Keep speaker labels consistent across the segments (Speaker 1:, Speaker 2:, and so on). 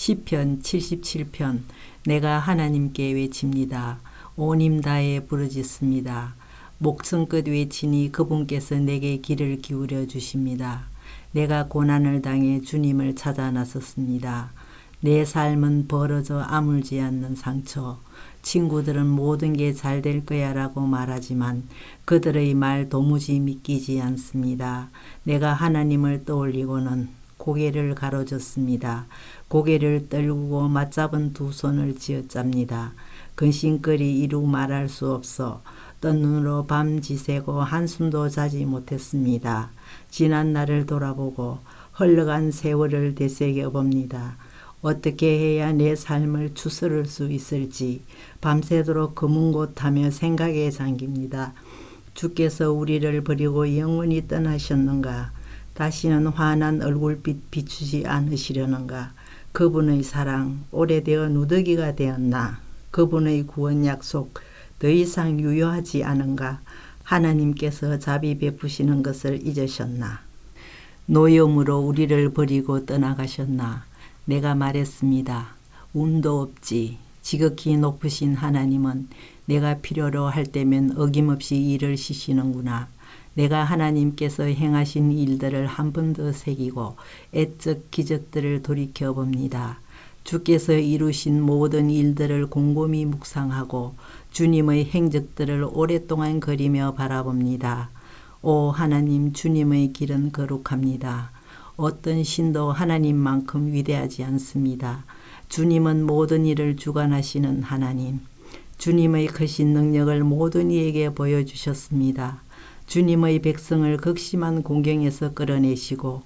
Speaker 1: 시편 77편. 내가 하나님께 외칩니다. 온 힘 다해 부르짖습니다. 목성 끝 외치니 그분께서 내게 귀를 기울여 주십니다. 내가 고난을 당해 주님을 찾아 나섰습니다. 내 삶은 벌어져 아물지 않는 상처. 친구들은 모든 게 잘 될 거야 라고 말하지만 그들의 말 도무지 믿기지 않습니다. 내가 하나님을 떠올리고는 고개를 가로젓습니다. 고개를 떨구고 맞잡은 두 손을 쥐어짭니다. 근심거리 이루 말할 수 없어 뜬 눈으로 밤 지새고 한숨도 자지 못했습니다. 지난 날을 돌아보고 흘러간 세월을 되새겨봅니다. 어떻게 해야 내 삶을 추스를 수 있을지 밤새도록 거문곳하며 생각에 잠깁니다. 주께서 우리를 버리고 영원히 떠나셨는가? 다시는 환한 얼굴빛 비추지 않으시려는가? 그분의 사랑 오래되어 누더기가 되었나? 그분의 구원 약속 더 이상 유효하지 않은가? 하나님께서 자비 베푸시는 것을 잊으셨나? 노염으로 우리를 버리고 떠나가셨나? 내가 말했습니다. 운도 없지. 지극히 높으신 하나님은 내가 필요로 할 때면 어김없이 일을 시키는구나. 내가 하나님께서 행하신 일들을 한 번 더 새기고 애적 기적들을 돌이켜봅니다. 주께서 이루신 모든 일들을 곰곰이 묵상하고 주님의 행적들을 오랫동안 그리며 바라봅니다. 오 하나님, 주님의 길은 거룩합니다. 어떤 신도 하나님만큼 위대하지 않습니다. 주님은 모든 일을 주관하시는 하나님. 주님의 크신 능력을 모든 이에게 보여주셨습니다. 주님의 백성을 극심한 공경에서 끌어내시고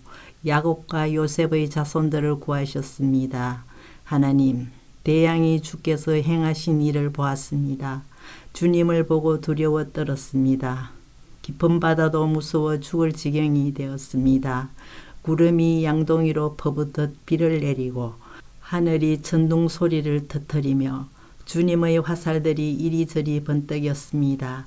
Speaker 1: 야곱과 요셉의 자손들을 구하셨습니다. 하나님, 대양이 주께서 행하신 일을 보았습니다. 주님을 보고 두려워 떨었습니다. 깊은 바다도 무서워 죽을 지경이 되었습니다. 구름이 양동이로 퍼붓듯 비를 내리고 하늘이 천둥 소리를 터뜨리며 주님의 화살들이 이리저리 번뜩였습니다.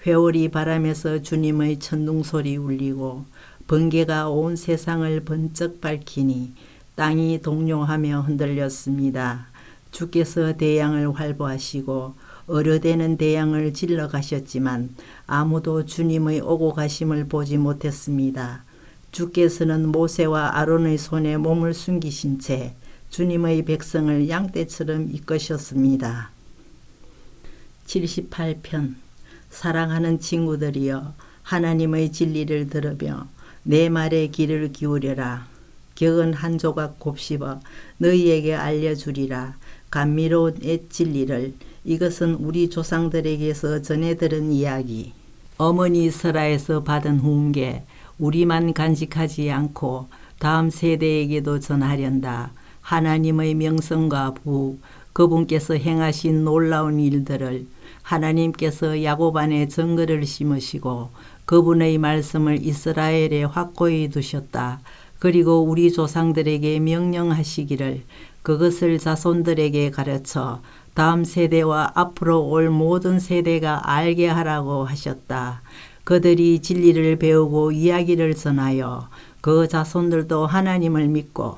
Speaker 1: 회오리 바람에서 주님의 천둥소리 울리고 번개가 온 세상을 번쩍 밝히니 땅이 동요하며 흔들렸습니다. 주께서 대양을 활보하시고 어려대는 대양을 질러 가셨지만 아무도 주님의 오고 가심을 보지 못했습니다. 주께서는 모세와 아론의 손에 몸을 숨기신 채 주님의 백성을 양떼처럼 이끄셨습니다. 78편. 사랑하는 친구들이여, 하나님의 진리를 들으며 내 말에 귀를 기울여라. 격은 한 조각 곱씹어 너희에게 알려주리라. 감미로운 옛 진리를. 이것은 우리 조상들에게서 전해 들은 이야기. 어머니 설아에서 받은 훈계. 우리만 간직하지 않고 다음 세대에게도 전하련다. 하나님의 명성과 부, 그분께서 행하신 놀라운 일들을. 하나님께서 야곱 안에 정글을 심으시고 그분의 말씀을 이스라엘에 확고히 두셨다. 그리고 우리 조상들에게 명령하시기를 그것을 자손들에게 가르쳐 다음 세대와 앞으로 올 모든 세대가 알게 하라고 하셨다. 그들이 진리를 배우고 이야기를 전하여 그 자손들도 하나님을 믿고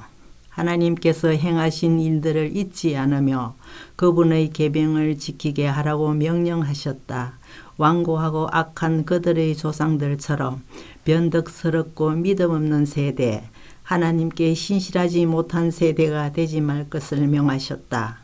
Speaker 1: 하나님께서 행하신 일들을 잊지 않으며 그분의 계명을 지키게 하라고 명령하셨다. 완고하고 악한 그들의 조상들처럼 변덕스럽고 믿음 없는 세대, 하나님께 신실하지 못한 세대가 되지 말 것을 명하셨다.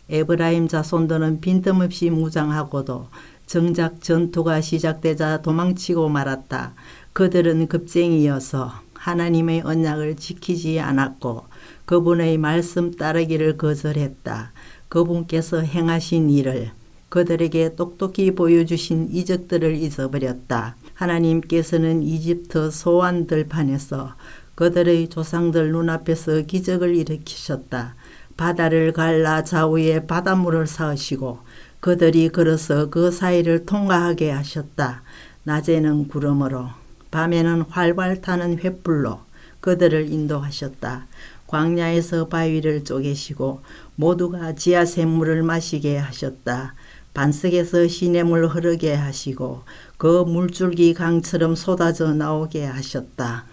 Speaker 1: 에브라임 자손들은 빈틈없이 무장하고도 정작 전투가 시작되자 도망치고 말았다. 그들은 겁쟁이여서 하나님의 언약을 지키지 않았고 그분의 말씀 따르기를 거절했다. 그분께서 행하신 일을, 그들에게 똑똑히 보여주신 이적들을 잊어버렸다. 하나님께서는 이집트 소환 들판에서 그들의 조상들 눈앞에서 기적을 일으키셨다. 바다를 갈라 좌우에 바닷물을 쌓으시고 그들이 걸어서 그 사이를 통과하게 하셨다. 낮에는 구름으로 밤에는 활활 타는 횃불로 그들을 인도하셨다. 광야에서 바위를 쪼개시고 모두가 지하샘물을 마시게 하셨다. 반석에서 시냇물 흐르게 하시고 그 물줄기 강처럼 쏟아져 나오게 하셨다.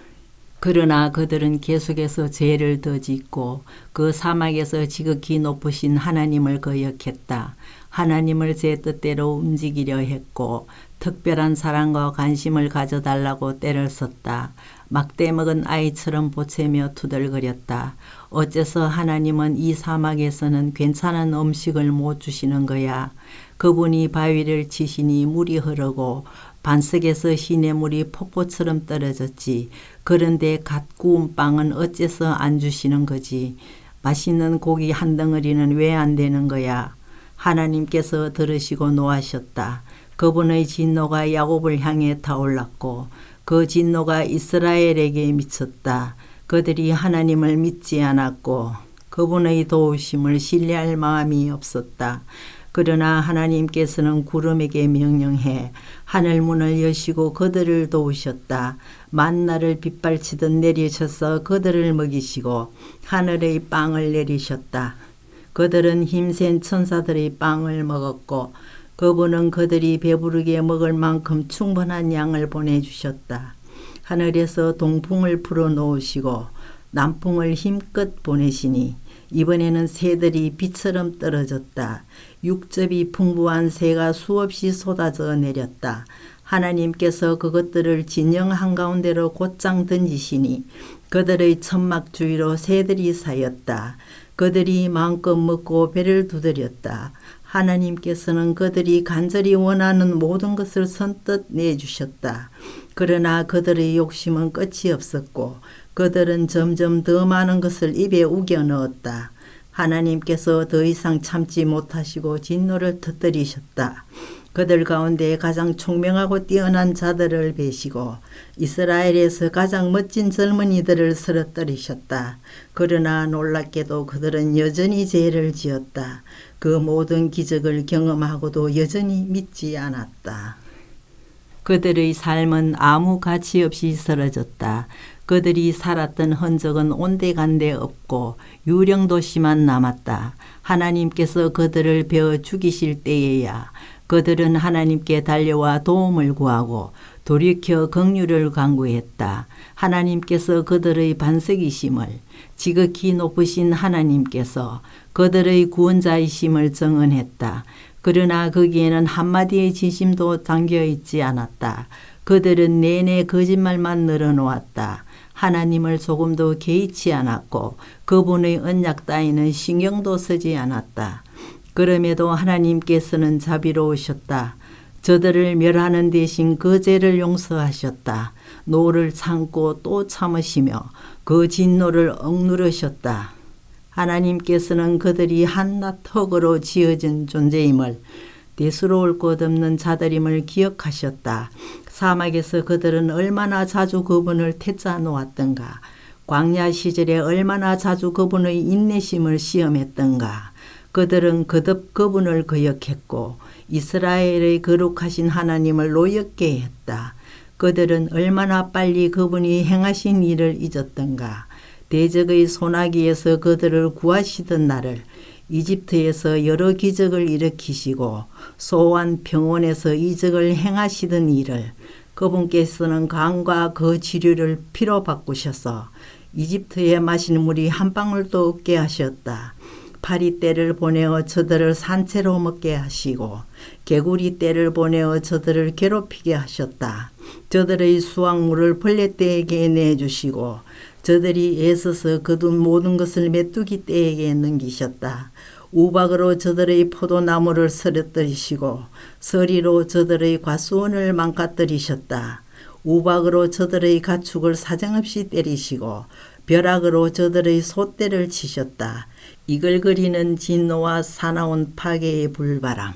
Speaker 1: 그러나 그들은 계속해서 죄를 더 짓고 그 사막에서 지극히 높으신 하나님을 거역했다. 하나님을 제 뜻대로 움직이려 했고 특별한 사랑과 관심을 가져달라고 때를 썼다. 막대 먹은 아이처럼 보채며 투덜거렸다. 어째서 하나님은 이 사막에서는 괜찮은 음식을 못 주시는 거야. 그분이 바위를 치시니 물이 흐르고 반석에서 시냇물이 폭포처럼 떨어졌지. 그런데 갓 구운 빵은 어째서 안 주시는 거지. 맛있는 고기 한 덩어리는 왜 안 되는 거야. 하나님께서 들으시고 노하셨다. 그분의 진노가 야곱을 향해 타올랐고 그 진노가 이스라엘에게 미쳤다. 그들이 하나님을 믿지 않았고 그분의 도우심을 신뢰할 마음이 없었다. 그러나 하나님께서는 구름에게 명령해 하늘문을 여시고 그들을 도우셨다. 만나를 빗발치듯 내리셔서 그들을 먹이시고 하늘의 빵을 내리셨다. 그들은 힘센 천사들의 빵을 먹었고 그분은 그들이 배부르게 먹을 만큼 충분한 양을 보내주셨다. 하늘에서 동풍을 풀어놓으시고 남풍을 힘껏 보내시니 이번에는 새들이 비처럼 떨어졌다. 육즙이 풍부한 새가 수없이 쏟아져 내렸다. 하나님께서 그것들을 진영 한가운데로 곧장 던지시니 그들의 천막 주위로 새들이 사였다. 그들이 마음껏 먹고 배를 두드렸다. 하나님께서는 그들이 간절히 원하는 모든 것을 선뜻 내주셨다. 그러나 그들의 욕심은 끝이 없었고 그들은 점점 더 많은 것을 입에 우겨 넣었다. 하나님께서 더 이상 참지 못하시고 진노를 터뜨리셨다. 그들 가운데 가장 총명하고 뛰어난 자들을 베시고 이스라엘에서 가장 멋진 젊은이들을 쓰러뜨리셨다. 그러나 놀랍게도 그들은 여전히 죄를 지었다. 그 모든 기적을 경험하고도 여전히 믿지 않았다. 그들의 삶은 아무 가치 없이 쓰러졌다. 그들이 살았던 흔적은 온데간데 없고 유령도시만 남았다. 하나님께서 그들을 베어 죽이실 때에야 그들은 하나님께 달려와 도움을 구하고 돌이켜 긍휼을 간구했다. 하나님께서 그들의 반석이심을, 지극히 높으신 하나님께서 그들의 구원자이심을 증언했다. 그러나 거기에는 한마디의 진심도 담겨있지 않았다. 그들은 내내 거짓말만 늘어놓았다. 하나님을 조금도 개의치 않았고 그분의 언약 따위는 신경도 쓰지 않았다. 그럼에도 하나님께서는 자비로우셨다. 저들을 멸하는 대신 그 죄를 용서하셨다. 노를 참고 또 참으시며 그 진노를 억누르셨다. 하나님께서는 그들이 한낱 흙으로 지어진 존재임을, 대수로울 것 없는 자들임을 기억하셨다. 사막에서 그들은 얼마나 자주 그분을 태짜 놓았던가. 광야 시절에 얼마나 자주 그분의 인내심을 시험했던가. 그들은 거듭 그분을 거역했고 이스라엘의 거룩하신 하나님을 노엽게 했다. 그들은 얼마나 빨리 그분이 행하신 일을 잊었던가. 대적의 소나기에서 그들을 구하시던 날을, 이집트에서 여러 기적을 일으키시고 소환 평원에서 이적을 행하시던 일을, 그분께서는 강과 그 지류를 피로 바꾸셔서 이집트에 마시는 물이 한 방울도 없게 하셨다. 파리떼를 보내어 저들을 산채로 먹게 하시고 개구리 떼를 보내어 저들을 괴롭히게 하셨다. 저들의 수확물을 벌레떼에게 내주시고 저들이 애써서 거둔 모든 것을 메뚜기 떼에게 넘기셨다. 우박으로 저들의 포도나무를 쓰러뜨리시고 서리로 저들의 과수원을 망가뜨리셨다. 우박으로 저들의 가축을 사정없이 때리시고 벼락으로 저들의 소떼를 치셨다. 이글거리는 진노와 사나운 파괴의 불바람,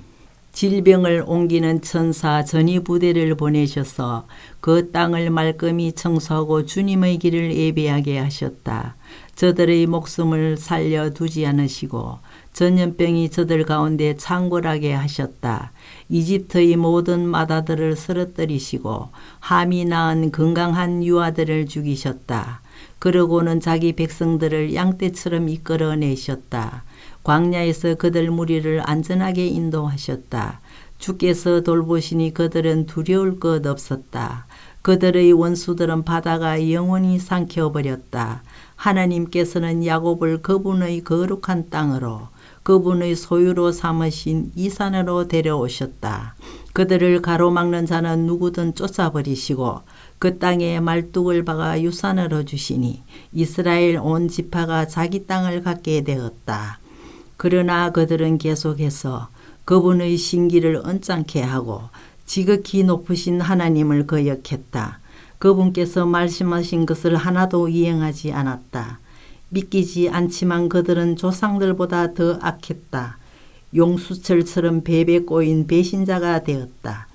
Speaker 1: 질병을 옮기는 천사 전이부대를 보내셔서 그 땅을 말끔히 청소하고 주님의 길을 예배하게 하셨다. 저들의 목숨을 살려두지 않으시고 전염병이 저들 가운데 창궐하게 하셨다. 이집트의 모든 마다들을 쓰러뜨리시고 함이 낳은 건강한 유아들을 죽이셨다. 그러고는 자기 백성들을 양떼처럼 이끌어내셨다. 광야에서 그들 무리를 안전하게 인도하셨다. 주께서 돌보시니 그들은 두려울 것 없었다. 그들의 원수들은 바다가 영원히 삼켜버렸다. 하나님께서는 야곱을 그분의 거룩한 땅으로 그분의 소유로 삼으신 이 산으로 데려오셨다. 그들을 가로막는 자는 누구든 쫓아버리시고 그 땅에 말뚝을 박아 유산으로 주시니 이스라엘 온 지파가 자기 땅을 갖게 되었다. 그러나 그들은 계속해서 그분의 신기를 언짢게 하고 지극히 높으신 하나님을 거역했다. 그분께서 말씀하신 것을 하나도 이행하지 않았다. 믿기지 않지만 그들은 조상들보다 더 악했다. 용수철처럼 베베 꼬인 배신자가 되었다.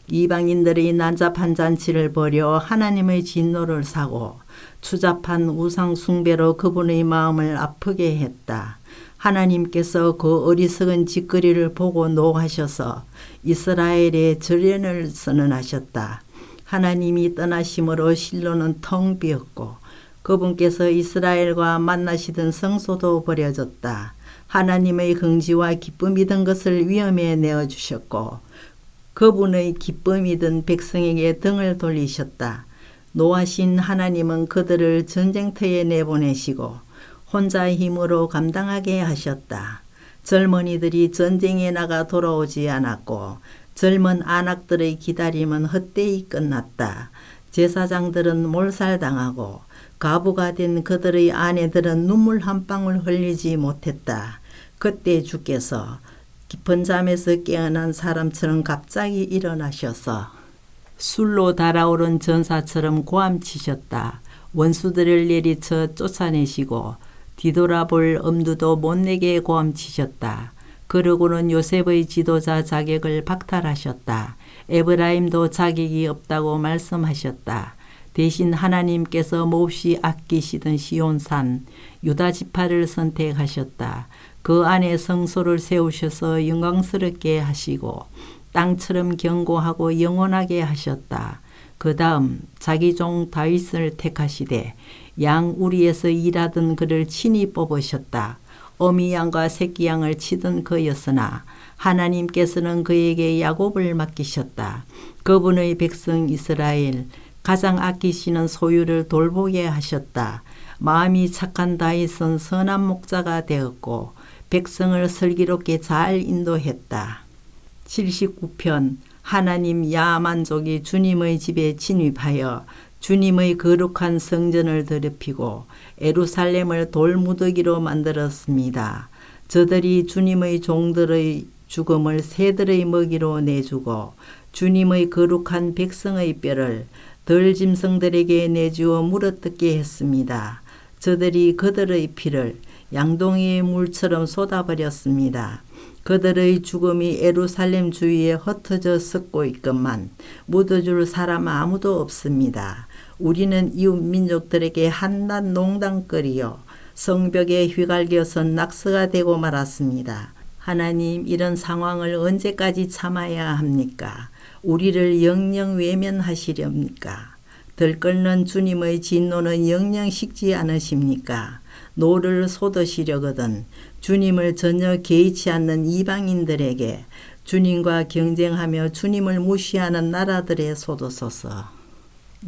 Speaker 1: 이방인들의 난잡한 잔치를 벌여 하나님의 진노를 사고 추잡한 우상 숭배로 그분의 마음을 아프게 했다. 하나님께서 그 어리석은 짓거리를 보고 노하셔서 이스라엘의 절연을 선언하셨다. 하나님이 떠나심으로 실로는 텅 비었고 그분께서 이스라엘과 만나시던 성소도 버려졌다. 하나님의 긍지와 기쁨이던 것을 위험에 내어주셨고 그분의 기쁨이던 백성에게 등을 돌리셨다. 노하신 하나님은 그들을 전쟁터에 내보내시고 혼자 힘으로 감당하게 하셨다. 젊은이들이 전쟁에 나가 돌아오지 않았고 젊은 안악들의 기다림은 헛되이 끝났다. 제사장들은 몰살당하고 가부가 된 그들의 아내들은 눈물 한 방울 흘리지 못했다. 그때 주께서 깊은 잠에서 깨어난 사람처럼 갑자기 일어나셔서 술로 달아오른 전사처럼 고함치셨다. 원수들을 내리쳐 쫓아내시고 뒤돌아볼 엄두도 못 내게 고함치셨다. 그러고는 요셉의 지도자 자격을 박탈하셨다. 에브라임도 자격이 없다고 말씀하셨다. 대신 하나님께서 몹시 아끼시던 시온산 유다 지파를 선택하셨다. 그 안에 성소를 세우셔서 영광스럽게 하시고 땅처럼 견고하고 영원하게 하셨다. 그 다음 자기 종 다윗을 택하시되 양 우리에서 일하던 그를 친히 뽑으셨다. 어미 양과 새끼 양을 치던 그였으나 하나님께서는 그에게 야곱을 맡기셨다. 그분의 백성 이스라엘 가장 아끼시는 소유를 돌보게 하셨다. 마음이 착한 다윗은 선한 목자가 되었고 백성을 슬기롭게 잘 인도했다. 79편 하나님 야만족이 주님의 집에 진입하여 주님의 거룩한 성전을 더럽히고 예루살렘을 돌무더기로 만들었습니다. 저들이 주님의 종들의 죽음을 새들의 먹이로 내주고 주님의 거룩한 백성의 뼈를 덜짐승들에게 내주어 물어뜯게 했습니다. 저들이 그들의 피를 양동이의 물처럼 쏟아버렸습니다. 그들의 죽음이 예루살렘 주위에 흩어져 썩고 있건만 묻어줄 사람 아무도 없습니다. 우리는 이웃 민족들에게 한낱 농담거리요 성벽에 휘갈겨서 낙서가 되고 말았습니다. 하나님, 이런 상황을 언제까지 참아야 합니까? 우리를 영영 외면하시렵니까? 들끓는 주님의 진노는 영영 식지 않으십니까? 노를 쏟으시려거든 주님을 전혀 개의치 않는 이방인들에게 주님과 경쟁하며 주님을 무시하는 나라들에 쏟으소서.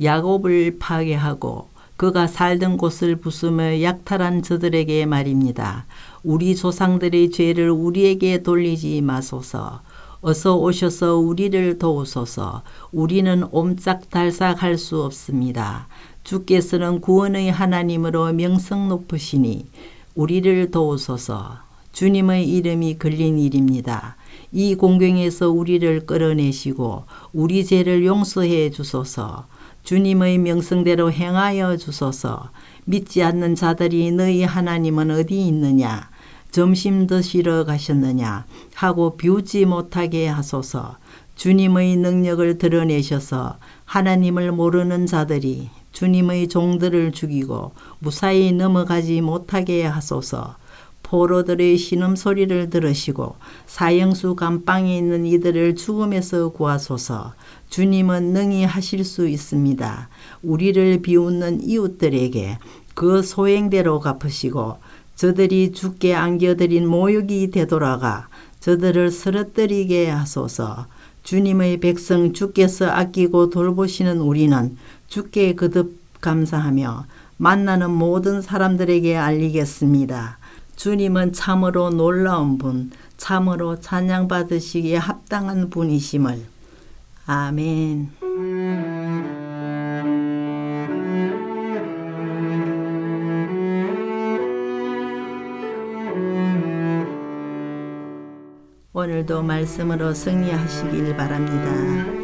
Speaker 1: 야곱을 파괴하고 그가 살던 곳을 부수며 약탈한 저들에게 말입니다. 우리 조상들의 죄를 우리에게 돌리지 마소서. 어서 오셔서 우리를 도우소서. 우리는 옴짝달싹할 수 없습니다. 주께서는 구원의 하나님으로 명성 높으시니 우리를 도우소서. 주님의 이름이 걸린 일입니다. 이 공경에서 우리를 끌어내시고 우리 죄를 용서해 주소서. 주님의 명성대로 행하여 주소서. 믿지 않는 자들이 너희 하나님은 어디 있느냐? 점심 드시러 가셨느냐? 하고 비웃지 못하게 하소서. 주님의 능력을 드러내셔서 하나님을 모르는 자들이 주님의 종들을 죽이고 무사히 넘어가지 못하게 하소서. 포로들의 신음소리를 들으시고 사형수 감방에 있는 이들을 죽음에서 구하소서. 주님은 능히 하실 수 있습니다. 우리를 비웃는 이웃들에게 그 소행대로 갚으시고 저들이 주께 안겨드린 모욕이 되돌아가 저들을 쓰러뜨리게 하소서. 주님의 백성 주께서 아끼고 돌보시는 우리는 주께 거듭 감사하며 만나는 모든 사람들에게 알리겠습니다. 주님은 참으로 놀라운 분, 참으로 찬양받으시기에 합당한 분이심을. 아멘. 오늘도 말씀으로 승리하시길 바랍니다.